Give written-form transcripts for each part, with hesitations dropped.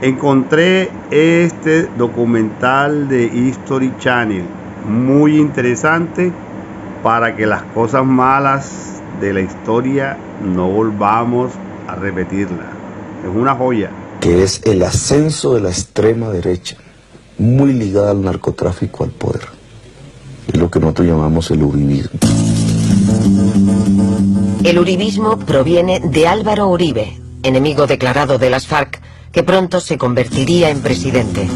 Encontré este documental de History Channel, muy interesante para que las cosas malas de la historia no volvamos a repetirlas. Es una joya. Que es el ascenso de la extrema derecha, muy ligada al narcotráfico, al poder. Es lo que nosotros llamamos el uribismo. El uribismo proviene de Álvaro Uribe, enemigo declarado de las FARC, que pronto se convertiría en presidente.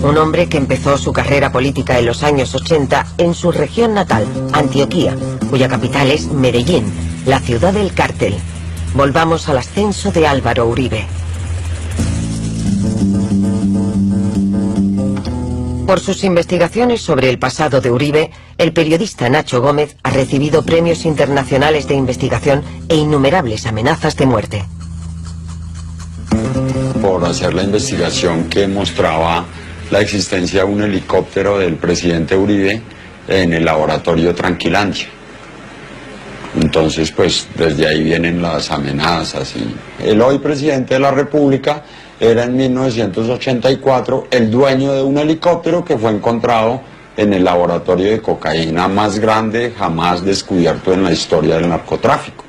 Un hombre que empezó su carrera política en los años 80 en su región natal, Antioquia, cuya capital es Medellín, la ciudad del cártel. Volvamos al ascenso de Álvaro Uribe. Por sus investigaciones sobre el pasado de Uribe, el periodista Nacho Gómez ha recibido premios internacionales de investigación e innumerables amenazas de muerte. Por hacer la investigación que mostraba la existencia de un helicóptero del presidente Uribe en el laboratorio Tranquilandia. Entonces, pues, desde ahí vienen las amenazas. Y el hoy presidente de la República era en 1984 el dueño de un helicóptero que fue encontrado en el laboratorio de cocaína más grande jamás descubierto en la historia del narcotráfico.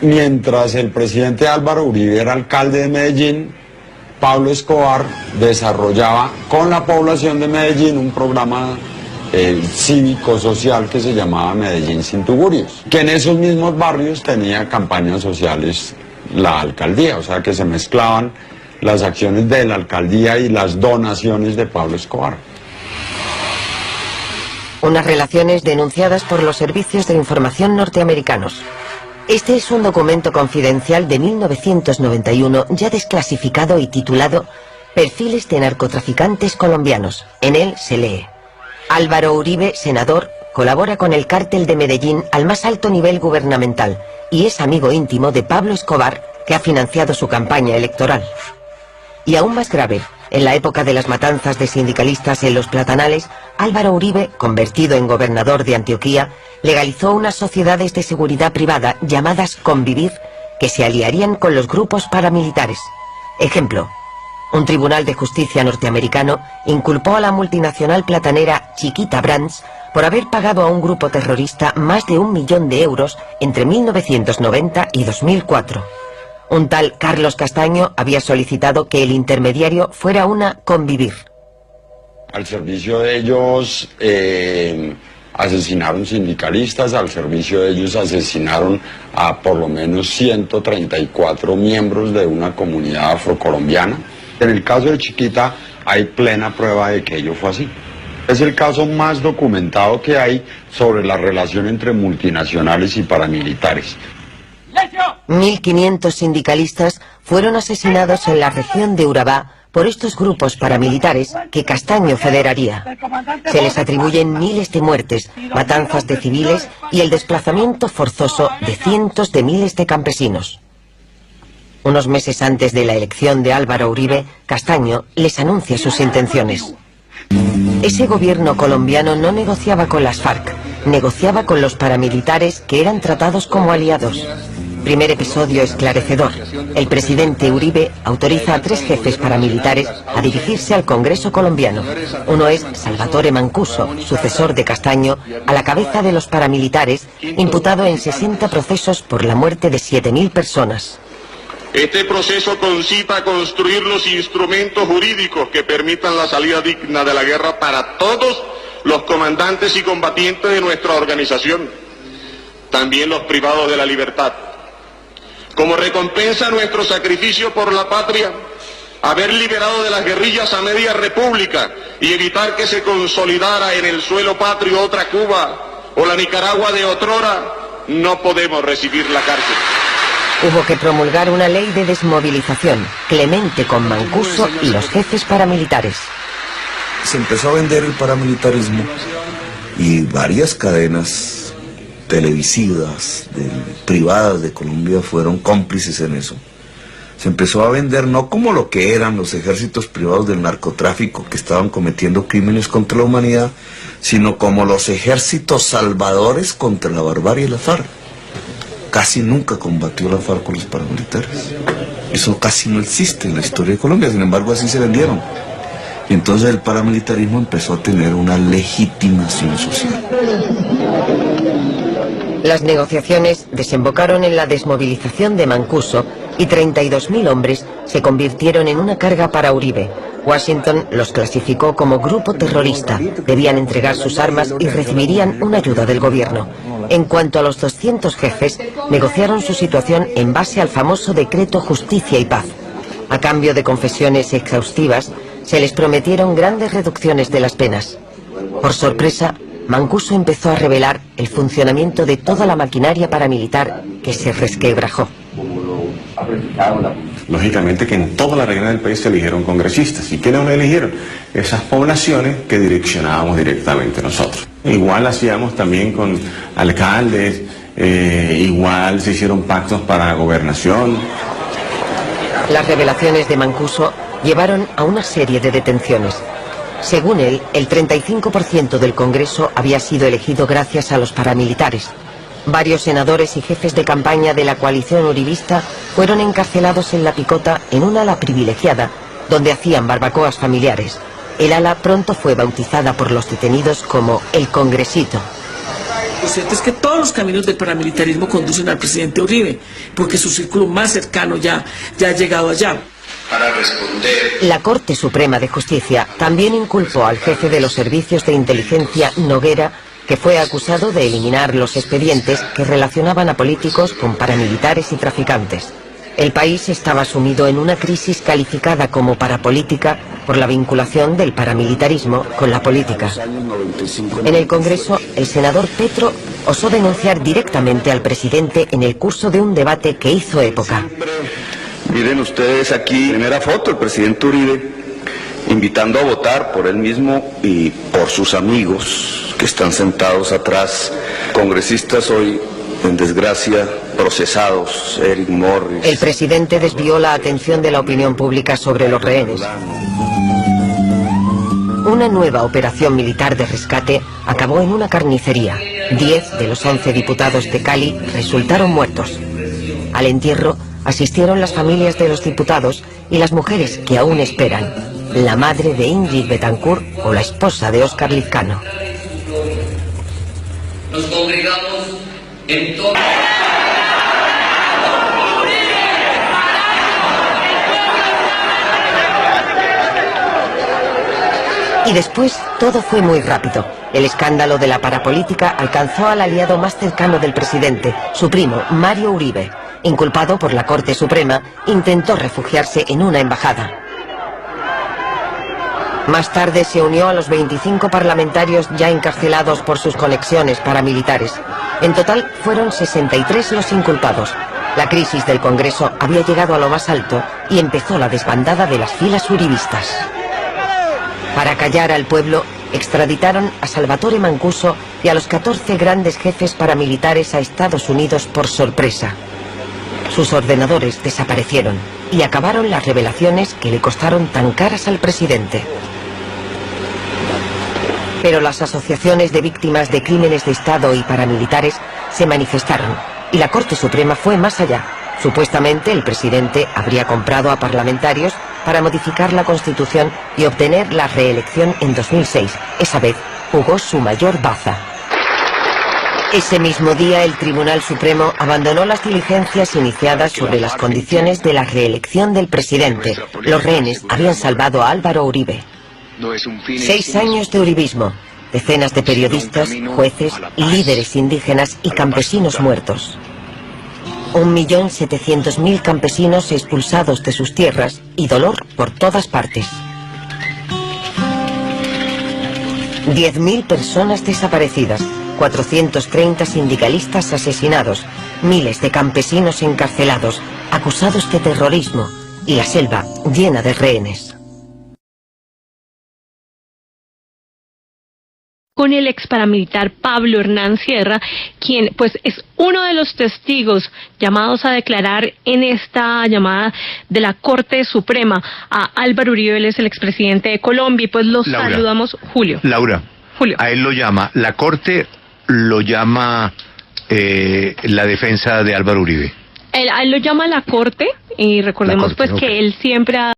Mientras el presidente Álvaro Uribe era alcalde de Medellín, Pablo Escobar desarrollaba con la población de Medellín un programa cívico-social que se llamaba Medellín sin tugurios, que en esos mismos barrios tenía campañas sociales la alcaldía, o sea que se mezclaban las acciones de la alcaldía y las donaciones de Pablo Escobar. Unas relaciones denunciadas por los servicios de información norteamericanos. Este es un documento confidencial de 1991 ya desclasificado y titulado Perfiles de narcotraficantes colombianos. En él se lee: Álvaro Uribe, senador, colabora con el cártel de Medellín al más alto nivel gubernamental y es amigo íntimo de Pablo Escobar, que ha financiado su campaña electoral. Y aún más grave, en la época de las matanzas de sindicalistas en Los Platanales, Álvaro Uribe, convertido en gobernador de Antioquia, legalizó unas sociedades de seguridad privada llamadas Convivir, que se aliarían con los grupos paramilitares. Ejemplo: un tribunal de justicia norteamericano inculpó a la multinacional platanera Chiquita Brands por haber pagado a un grupo terrorista más de 1 millón de euros entre 1990 y 2004. Un tal Carlos Castaño había solicitado que el intermediario fuera una Convivir. Al servicio de ellos asesinaron sindicalistas, al servicio de ellos asesinaron a por lo menos 134 miembros de una comunidad afrocolombiana. En el caso de Chiquita hay plena prueba de que ello fue así. Es el caso más documentado que hay sobre la relación entre multinacionales y paramilitares. 1.500 sindicalistas fueron asesinados en la región de Urabá por estos grupos paramilitares que Castaño federaría. Se les atribuyen miles de muertes, matanzas de civiles y el desplazamiento forzoso de cientos de miles de campesinos. Unos meses antes de la elección de Álvaro Uribe, Castaño les anuncia sus intenciones. Ese gobierno colombiano no negociaba con las FARC, negociaba con los paramilitares que eran tratados como aliados. Primer episodio esclarecedor. El presidente Uribe autoriza a 3 jefes paramilitares a dirigirse al Congreso colombiano. Uno es Salvatore Mancuso, sucesor de Castaño, a la cabeza de los paramilitares, imputado en 60 procesos por la muerte de 7.000 personas. Este proceso concita a construir los instrumentos jurídicos que permitan la salida digna de la guerra para todos los comandantes y combatientes de nuestra organización, también los privados de la libertad. Como recompensa a nuestro sacrificio por la patria, haber liberado de las guerrillas a media república y evitar que se consolidara en el suelo patrio otra Cuba o la Nicaragua de otrora, no podemos recibir la cárcel. Hubo que promulgar una ley de desmovilización, clemente con Mancuso y los jefes paramilitares. Se empezó a vender el paramilitarismo y varias cadenas televisivas, privadas de Colombia fueron cómplices en eso. Se empezó a vender no como lo que eran los ejércitos privados del narcotráfico que estaban cometiendo crímenes contra la humanidad, sino como los ejércitos salvadores contra la barbarie y la FARC. casi nunca combatió la FARC con los paramilitares. Eso casi no existe en la historia de Colombia, sin embargo así se vendieron. Y entonces el paramilitarismo empezó a tener una legitimación social. Las negociaciones desembocaron en la desmovilización de Mancuso y 32.000 hombres se convirtieron en una carga para Uribe. Washington los clasificó como grupo terrorista, debían entregar sus armas y recibirían una ayuda del gobierno. En cuanto a los 200 jefes, negociaron su situación en base al famoso decreto Justicia y Paz. A cambio de confesiones exhaustivas, se les prometieron grandes reducciones de las penas. Por sorpresa, Mancuso empezó a revelar el funcionamiento de toda la maquinaria paramilitar que se resquebrajó. Lógicamente que en toda la región del país se eligieron congresistas. ¿Y quiénes nos eligieron? Esas poblaciones que direccionábamos directamente nosotros. Igual hacíamos también con alcaldes, igual se hicieron pactos para la gobernación. Las revelaciones de Mancuso llevaron a una serie de detenciones. Según él, el 35% del Congreso había sido elegido gracias a los paramilitares. Varios senadores y jefes de campaña de la coalición uribista fueron encarcelados en La Picota en un ala privilegiada, donde hacían barbacoas familiares. El ala pronto fue bautizada por los detenidos como el Congresito. Lo cierto es que todos los caminos del paramilitarismo conducen al presidente Uribe, porque su círculo más cercano ya ha llegado allá. Para responder. La Corte Suprema de Justicia también inculpó al jefe de los servicios de inteligencia, Noguera, que fue acusado de eliminar los expedientes que relacionaban a políticos con paramilitares y traficantes. El país estaba sumido en una crisis calificada como parapolítica por la vinculación del paramilitarismo con la política. En el Congreso, el senador Petro osó denunciar directamente al presidente en el curso de un debate que hizo época. Miren ustedes aquí, primera foto, el presidente Uribe, invitando a votar por él mismo y por sus amigos que están sentados atrás, congresistas hoy en desgracia, procesados, Eric Morris. El presidente desvió la atención de la opinión pública sobre los rehenes. Una nueva operación militar de rescate acabó en una carnicería. 10 de los 11 diputados de Cali resultaron muertos. Al entierro asistieron las familias de los diputados y las mujeres que aún esperan, la madre de Ingrid Betancourt o la esposa de Óscar Lizcano. Nos congregamos en todo. Y después todo fue muy rápido. El escándalo de la parapolítica alcanzó al aliado más cercano del presidente, su primo, Mario Uribe. Inculpado por la Corte Suprema, intentó refugiarse en una embajada. Más tarde se unió a los 25 parlamentarios ya encarcelados por sus conexiones paramilitares. En total fueron 63 los inculpados. La crisis del Congreso había llegado a lo más alto y empezó la desbandada de las filas uribistas. Para callar al pueblo, extraditaron a Salvatore Mancuso y a los 14 grandes jefes paramilitares a Estados Unidos por sorpresa. Sus ordenadores desaparecieron y acabaron las revelaciones que le costaron tan caras al presidente. Pero las asociaciones de víctimas de crímenes de Estado y paramilitares se manifestaron y la Corte Suprema fue más allá. Supuestamente el presidente habría comprado a parlamentarios para modificar la Constitución y obtener la reelección en 2006. Esa vez jugó su mayor baza. Ese mismo día el Tribunal Supremo abandonó las diligencias iniciadas sobre las condiciones de la reelección del presidente. Los rehenes habían salvado a Álvaro Uribe. 6 años de uribismo, decenas de periodistas, jueces, líderes indígenas y campesinos muertos. 1.700.000 campesinos expulsados de sus tierras y dolor por todas partes. 10.000 personas desaparecidas, 430 sindicalistas asesinados, miles de campesinos encarcelados, acusados de terrorismo y la selva llena de rehenes. Con el ex paramilitar Pablo Hernán Sierra, quien pues es uno de los testigos llamados a declarar en esta llamada de la Corte Suprema a Álvaro Uribe. Él es el expresidente de Colombia y pues los saludamos, Julio. Laura, Julio. A él lo llama, la Corte lo llama la defensa de Álvaro Uribe? A él lo llama la Corte, y recordemos pues que él siempre ha